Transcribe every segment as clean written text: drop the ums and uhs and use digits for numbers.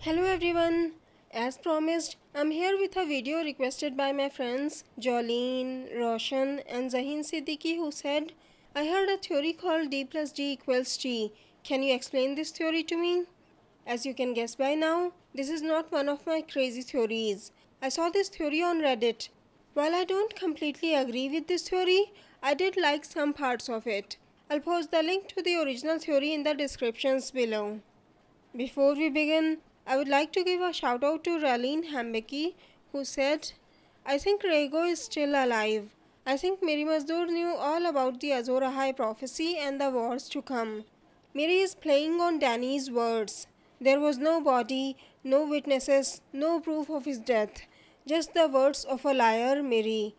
Hello everyone. As promised, I'm here with a video requested by my friends Jolene, Roshan and Zahin Siddiqui who said, I heard a theory called D plus D equals T. Can you explain this theory to me? As you can guess by now, this is not one of my crazy theories. I saw this theory on Reddit. While I don't completely agree with this theory, I did like some parts of it. I'll post the link to the original theory in the descriptions below. Before we begin, I would like to give a shout out to Raleen Hambeki who said, I think Rhaego is still alive. I think Miri Mazdoor knew all about the Azor Ahai prophecy and the wars to come. Miri is playing on Danny's words. There was no body, no witnesses, no proof of his death. Just the words of a liar, Miri.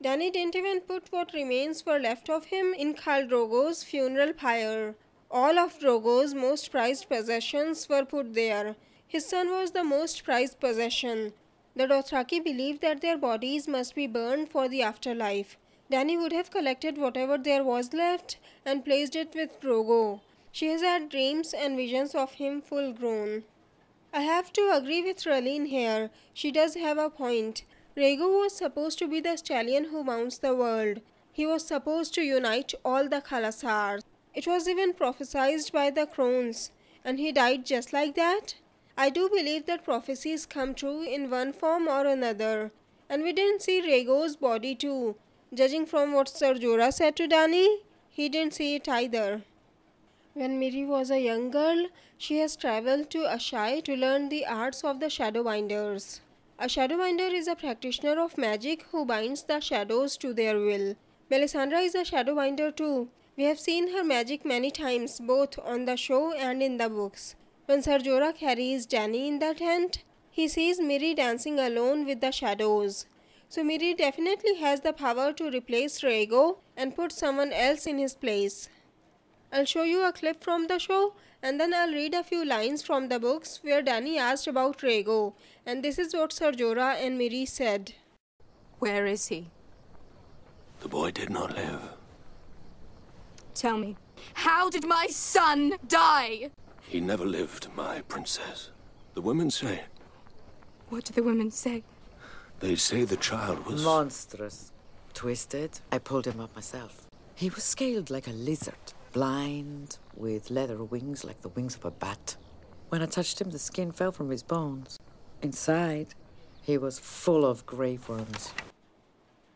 Danny didn't even put what remains were left of him in Khal Drogo's funeral pyre. All of Drogo's most prized possessions were put there. His son was the most prized possession. The Dothraki believed that their bodies must be burned for the afterlife. Dany would have collected whatever there was left and placed it with Drogo. She has had dreams and visions of him full grown. I have to agree with Raleen here. She does have a point. Rhaego was supposed to be the stallion who mounts the world. He was supposed to unite all the Khalasars. It was even prophesied by the crones. And he died just like that? I do believe that prophecies come true in one form or another. And we didn't see Rhaego's body too. Judging from what Ser Jorah said to Dany, he didn't see it either. When Miri was a young girl, she has travelled to Ashai to learn the arts of the Shadowbinders. A Shadowbinder is a practitioner of magic who binds the shadows to their will. Melisandre is a Shadowbinder too. We have seen her magic many times, both on the show and in the books. When Ser Jorah carries Dany in the tent, he sees Miri dancing alone with the shadows. So Miri definitely has the power to replace Rhaego and put someone else in his place. I'll show you a clip from the show and then I'll read a few lines from the books where Dany asked about Rhaego, and this is what Ser Jorah and Miri said. Where is he? The boy did not live. Tell me, how did my son die? He never lived, my princess. The women say. What do the women say? They say the child was... monstrous. Twisted. I pulled him up myself. He was scaled like a lizard. Blind, with leather wings like the wings of a bat. When I touched him, the skin fell from his bones. Inside, he was full of grave worms.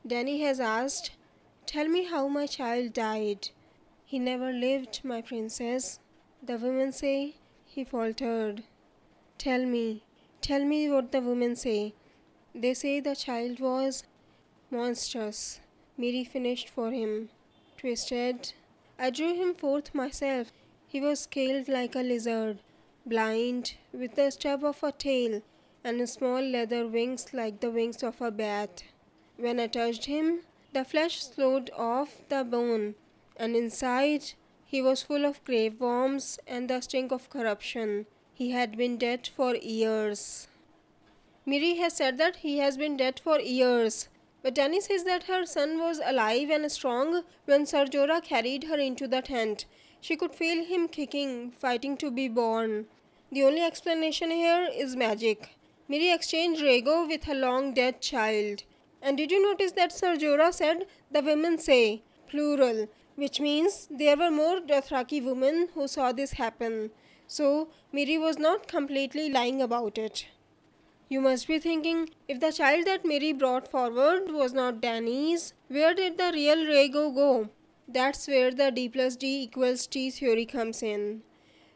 Dany has asked, tell me how my child died. He never lived, my princess. The women say, he faltered. Tell me what the women say. They say the child was monstrous. Miri finished for him. Twisted. I drew him forth myself. He was scaled like a lizard, blind, with the stub of a tail, and small leather wings like the wings of a bat. When I touched him, the flesh slowed off the bone, and inside he was full of grave worms and the stink of corruption. He had been dead for years. Miri has said that he has been dead for years. But Dany says that her son was alive and strong when Ser Jorah carried her into the tent. She could feel him kicking, fighting to be born. The only explanation here is magic. Miri exchanged Rhaego with her long dead child. And did you notice that Ser Jorah said, the women say, plural, which means there were more Dothraki women who saw this happen. So Miri was not completely lying about it. You must be thinking, if the child that Miri brought forward was not Dany's, where did the real Rhaego go? That's where the D plus D equals T theory comes in.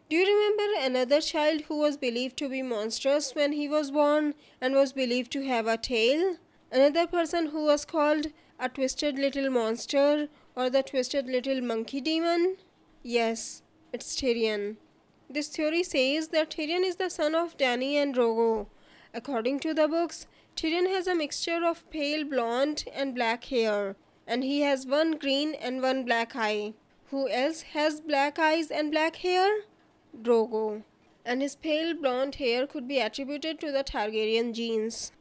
Do you remember another child who was believed to be monstrous when he was born and was believed to have a tail? Another person who was called a twisted little monster or the twisted little monkey demon? Yes, it's Tyrion. This theory says that Tyrion is the son of Dany and Drogo. According to the books, Tyrion has a mixture of pale blonde and black hair, and he has one green and one black eye. Who else has black eyes and black hair? Drogo. And his pale blonde hair could be attributed to the Targaryen genes.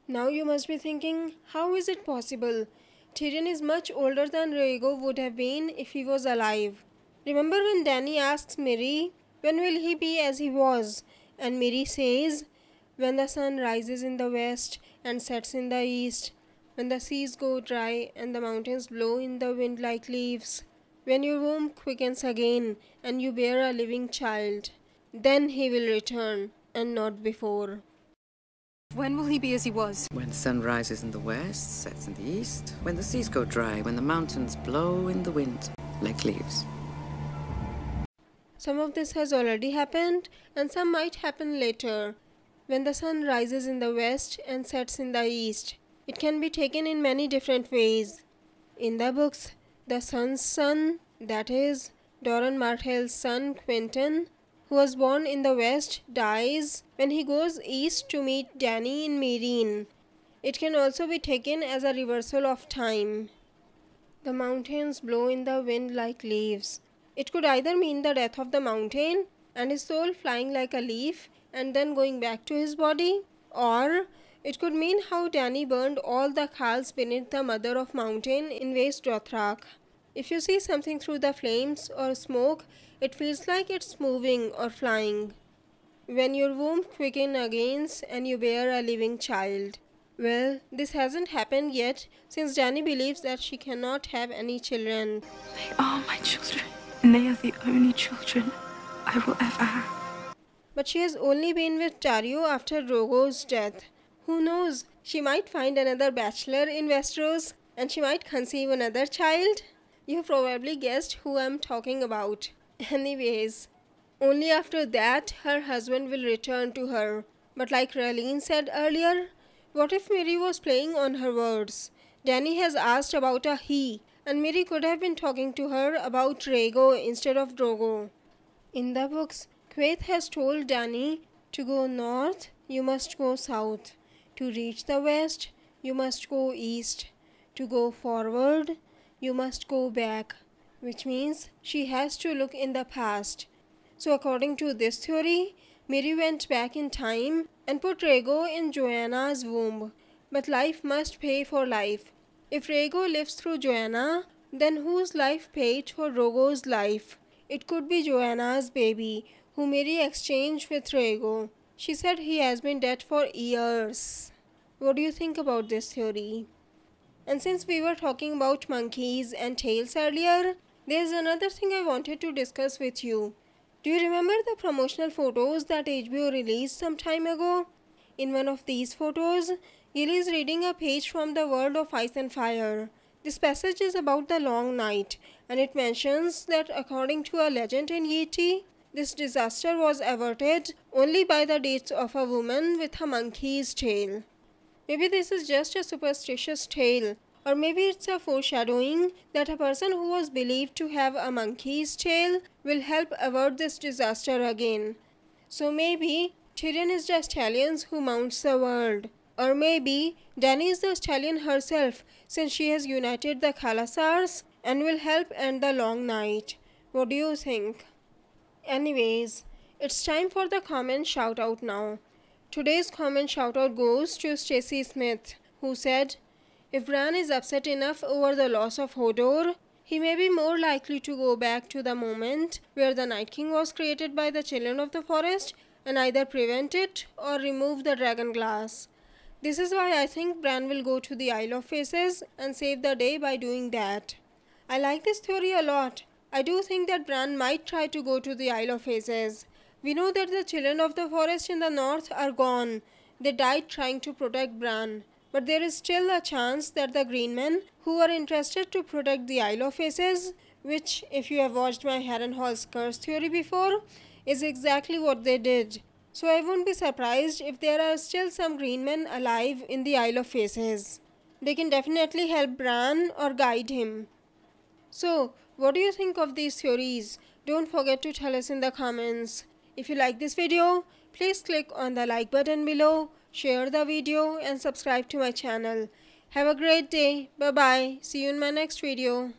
Now you must be thinking, how is it possible? Tyrion is much older than Rhaego would have been if he was alive. Remember when Dany asks Miri, when will he be as he was? And Miri says, when the sun rises in the west and sets in the east, when the seas go dry and the mountains blow in the wind like leaves, when your womb quickens again and you bear a living child, then he will return and not before. When will he be as he was? When the sun rises in the west, sets in the east, when the seas go dry, when the mountains blow in the wind like leaves. Some of this has already happened and some might happen later. When the sun rises in the west and sets in the east, it can be taken in many different ways. In the books, the sun's son, that is, Doran Martell's son Quentin, who was born in the west, dies when he goes east to meet Danny in Meereen. It can also be taken as a reversal of time. The mountains blow in the wind like leaves. It could either mean the death of the mountain and his soul flying like a leaf and then going back to his body, or it could mean how Danny burned all the khals beneath the mother of mountain in West Dothrak. If you see something through the flames or smoke, it feels like it's moving or flying. When your womb quickens again and you bear a living child. Well, this hasn't happened yet since Danny believes that she cannot have any children. They are my children, and they are the only children I will ever have. But she has only been with Dario after Rhaego's death. Who knows, she might find another bachelor in Westeros and she might conceive another child. You probably guessed who I'm talking about. Anyways, only after that her husband will return to her. But like Raelene said earlier, what if Miri was playing on her words? Danny has asked about a he, and Miri could have been talking to her about Rhaego instead of Drogo. In the books, Quaithe has told Danny, to go north, you must go south. To reach the west, you must go east. To go forward, you must go back, which means she has to look in the past. So according to this theory, Miri went back in time and put Rhaego in Joanna's womb. But life must pay for life. If Rhaego lives through Joanna, then whose life paid for Rhaego's life? It could be Joanna's baby, who Miri exchanged with Rhaego. She said he has been dead for years. What do you think about this theory? And since we were talking about monkeys and tails earlier, there's another thing I wanted to discuss with you. Do you remember the promotional photos that HBO released some time ago? In one of these photos, Gilly is reading a page from the World of Ice and Fire. This passage is about the Long Night, and it mentions that according to a legend in Yeti, this disaster was averted only by the deeds of a woman with a monkey's tail. Maybe this is just a superstitious tale, or maybe it's a foreshadowing that a person who was believed to have a monkey's tail will help avert this disaster again. So maybe Tyrion is the stallion who mounts the world. Or maybe Dany is the stallion herself, since she has united the Khalasars and will help end the long night. What do you think? Anyways, it's time for the comment shout out now. Today's comment shout out goes to Stacey Smith, who said, if Bran is upset enough over the loss of Hodor, he may be more likely to go back to the moment where the Night King was created by the Children of the Forest and either prevent it or remove the dragon glass. This is why I think Bran will go to the Isle of Faces and save the day by doing that. I like this theory a lot. I do think that Bran might try to go to the Isle of Faces. We know that the Children of the Forest in the north are gone. They died trying to protect Bran. But there is still a chance that the Green Men, who are interested to protect the Isle of Faces, which, if you have watched my Harrenhal's curse theory before, is exactly what they did. So I won't be surprised if there are still some Green Men alive in the Isle of Faces. They can definitely help Bran or guide him. So, what do you think of these theories? Don't forget to tell us in the comments. If you like this video, please click on the like button below, share the video and subscribe to my channel. Have a great day. Bye bye. See you in my next video.